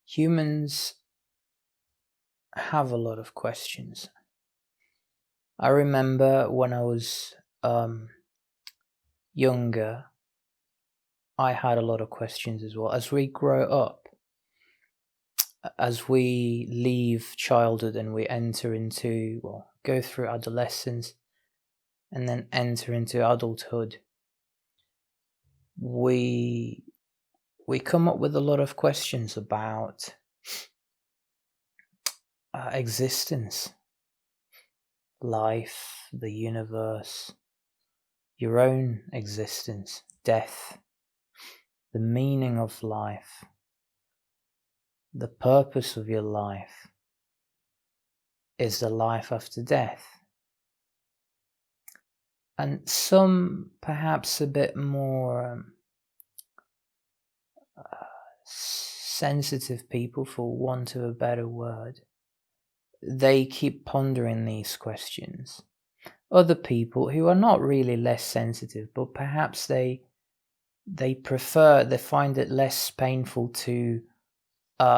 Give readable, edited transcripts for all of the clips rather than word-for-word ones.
Humans have a lot of questions. I remember when I was younger, I had a lot of questions as well. As we grow up, as we leave childhood and we enter into, go through adolescence and then enter into adulthood, we come up with a lot of questions about existence, life, the universe, your own existence, death, the meaning of life, the purpose of your life. Is the life after death? And some, perhaps a bit more sensitive people, for want of a better word, they keep pondering these questions. Other people who are not really less sensitive, but perhaps they find it less painful to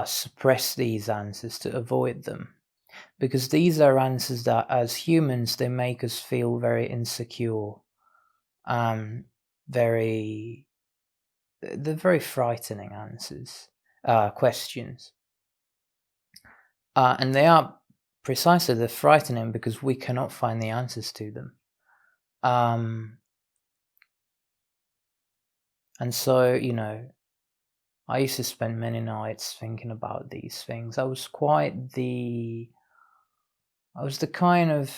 suppress these answers, to avoid them, because these are answers that, as humans, they make us feel very insecure, they're very frightening answers, questions, and they are precisely, they're frightening because we cannot find the answers to them. And so, I used to spend many nights thinking about these things. I was the kind of,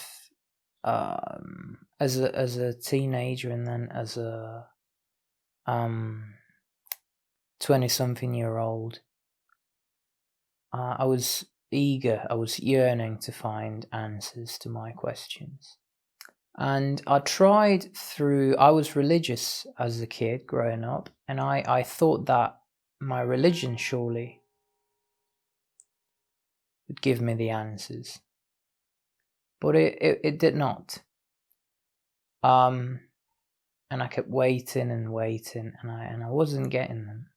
as a teenager and then as a 20-something-year-old, I was eager, I was yearning to find answers to my questions. And I was religious as a kid growing up, and I thought that my religion surely would give me the answers. But it did not. And I kept waiting and waiting, and I wasn't getting them.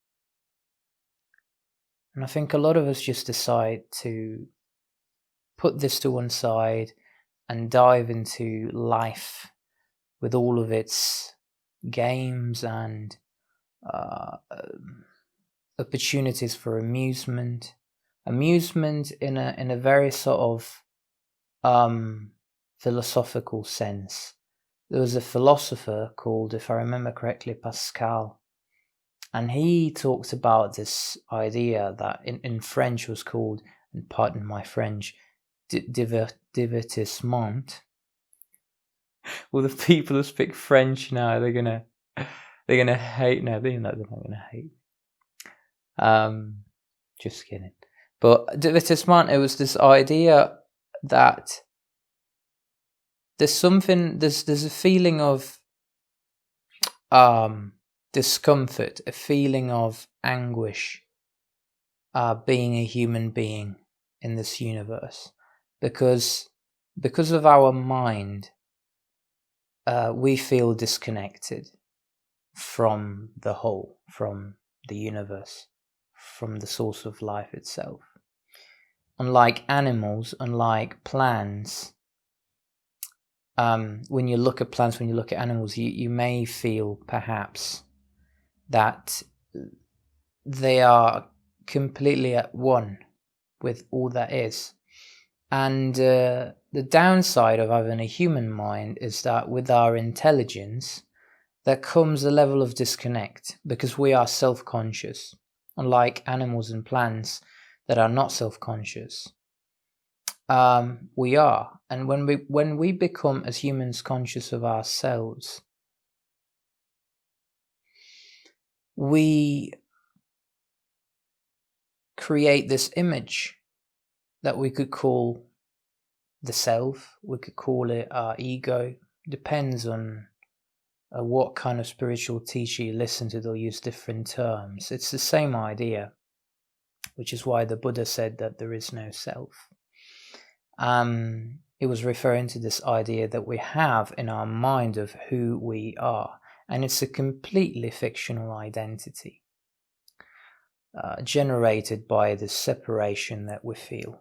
And I think a lot of us just decide to put this to one side and dive into life with all of its games and opportunities for amusement in a very sort of philosophical sense. There was a philosopher called, if I remember correctly, Pascal, and he talked about this idea that in French was called, and pardon my French, divertissement. Well, the people who speak French now, they're gonna hate. No, they're not gonna hate. Just kidding. But divertissement, it was this idea that there's a feeling of discomfort, a feeling of anguish, being a human being in this universe, because of our mind, we feel disconnected from the whole, from the universe, from the source of life itself. Unlike animals, unlike plants, when you look at plants, when you look at animals, you may feel perhaps that they are completely at one with all that is. And the downside of having a human mind is that with our intelligence, there comes a level of disconnect, because we are self-conscious, unlike animals and plants that are not self-conscious. We are, and when we become, as humans, conscious of ourselves, we create this image that we could call the self, we could call it our ego. Depends on what kind of spiritual teacher you listen to, they'll use different terms. It's the same idea, which is why the Buddha said that there is no self. It was referring to this idea that we have in our mind of who we are, and it's a completely fictional identity. generated by the separation that we feel.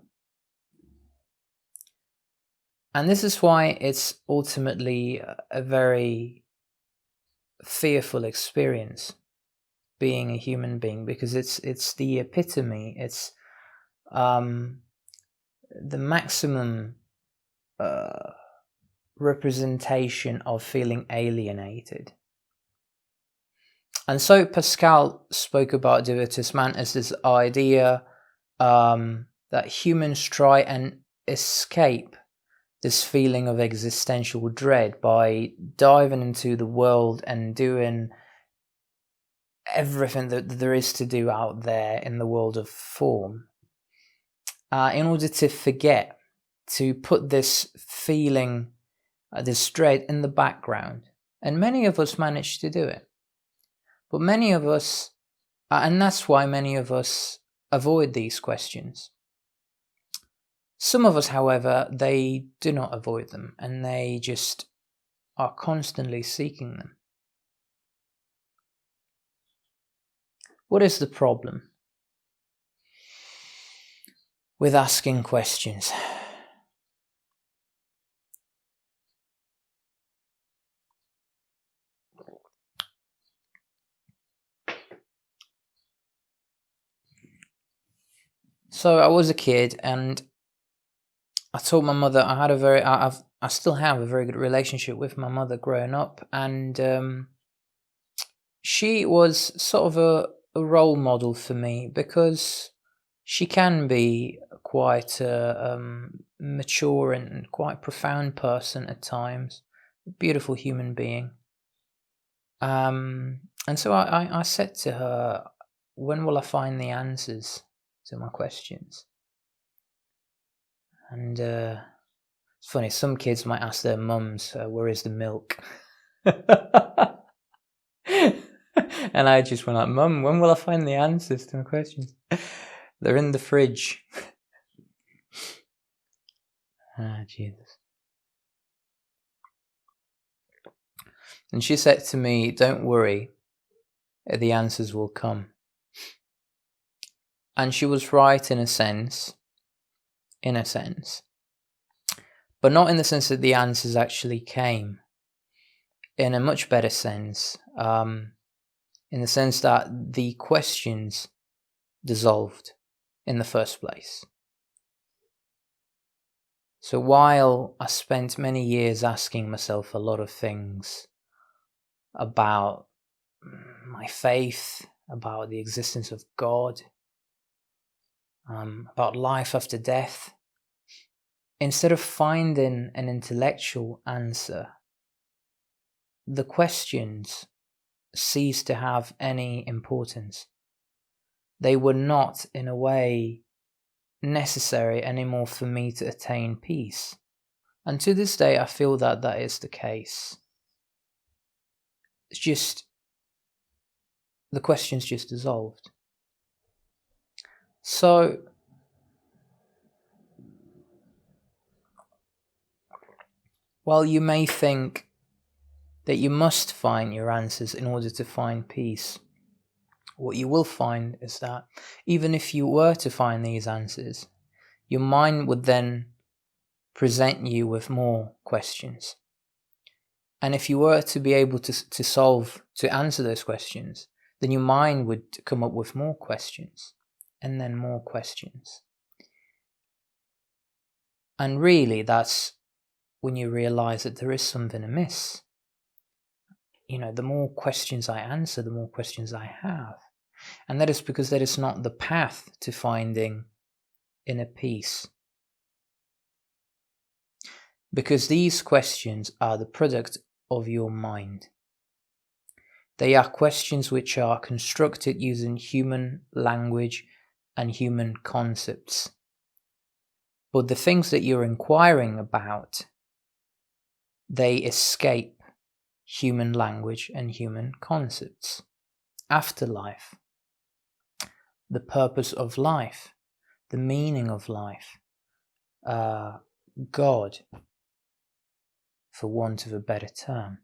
And this is why it's ultimately a very fearful experience, being a human being, because it's the epitome, it's the maximum representation of feeling alienated. And so Pascal spoke about divertissement as this idea that humans try and escape this feeling of existential dread by diving into the world and doing everything that there is to do out there in the world of form, in order to forget, to put this feeling, this dread in the background. And many of us manage to do it. But many of us, and that's why many of us avoid these questions. Some of us, however, they do not avoid them, and they just are constantly seeking them. What is the problem with asking questions? So I was a kid, and I told my mother I still have a very good relationship with my mother growing up, and she was sort of a role model for me, because she can be quite a mature and quite profound person at times, a beautiful human being. And so I said to her, when will I find the answers to my questions? And it's funny, some kids might ask their mums, where is the milk? And I just went like, Mum, when will I find the answers to my questions? They're in the fridge. Jesus. And she said to me, don't worry, the answers will come. And she was right in a sense, but not in the sense that the answers actually came. In a much better sense, in the sense that the questions dissolved in the first place. So while I spent many years asking myself a lot of things about my faith, about the existence of God, about life after death, instead of finding an intellectual answer, the questions ceased to have any importance. They were not, in a way, necessary anymore for me to attain peace. And to this day, I feel that that is the case. It's just, the questions just dissolved. So, while you may think that you must find your answers in order to find peace, what you will find is that even if you were to find these answers, your mind would then present you with more questions. And if you were to be able to answer those questions, then your mind would come up with more questions, and then more questions. And really, that's when you realize that there is something amiss. You know, the more questions I answer, the more questions I have. And that is because that is not the path to finding inner peace. Because these questions are the product of your mind. They are questions which are constructed using human language and human concepts. But the things that you're inquiring about, they escape human language and human concepts. Afterlife, the purpose of life, the meaning of life, God, for want of a better term.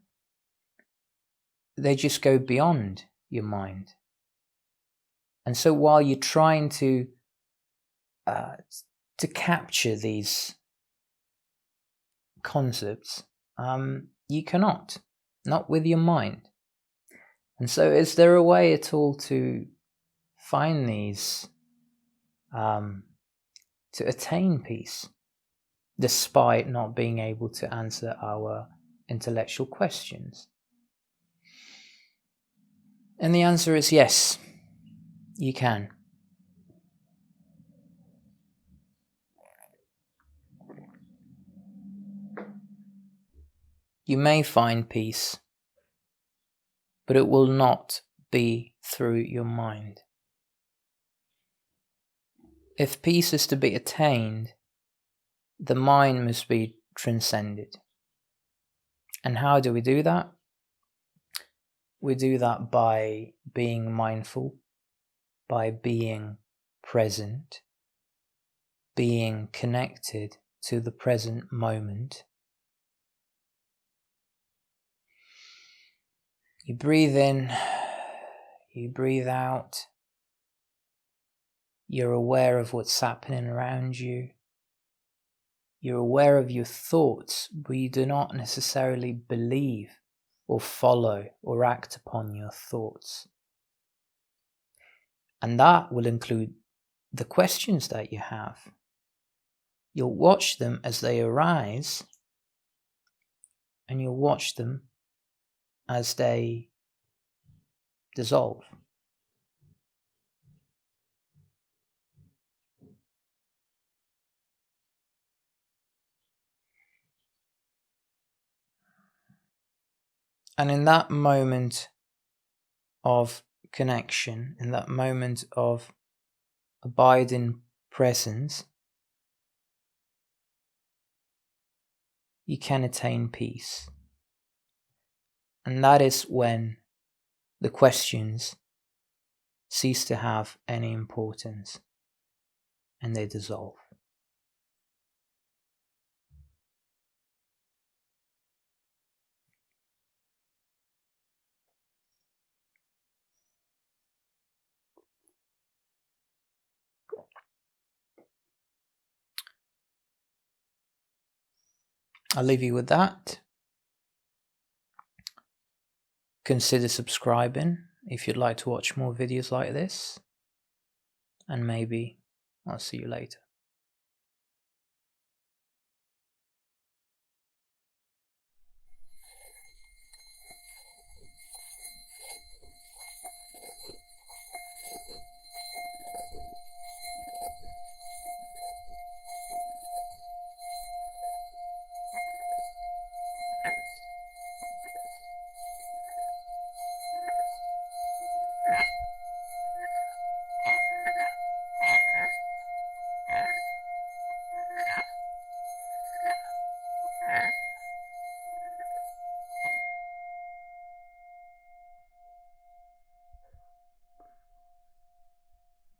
They just go beyond your mind. And so while you're trying to capture these concepts, you cannot, not with your mind. And so is there a way at all to find these, to attain peace, despite not being able to answer our intellectual questions? And the answer is yes, you can. You may find peace, but it will not be through your mind. If peace is to be attained, the mind must be transcended. And how do we do that? We do that by being mindful, by being present, being connected to the present moment. You breathe in, you breathe out, you're aware of what's happening around you. You're aware of your thoughts, but you do not necessarily believe or follow or act upon your thoughts. And that will include the questions that you have. You'll watch them as they arise, and you'll watch them as they dissolve. And in that moment of connection, in that moment of abiding presence, you can attain peace. And that is when the questions cease to have any importance and they dissolve. I'll leave you with that. Consider subscribing if you'd like to watch more videos like this. And maybe I'll see you later.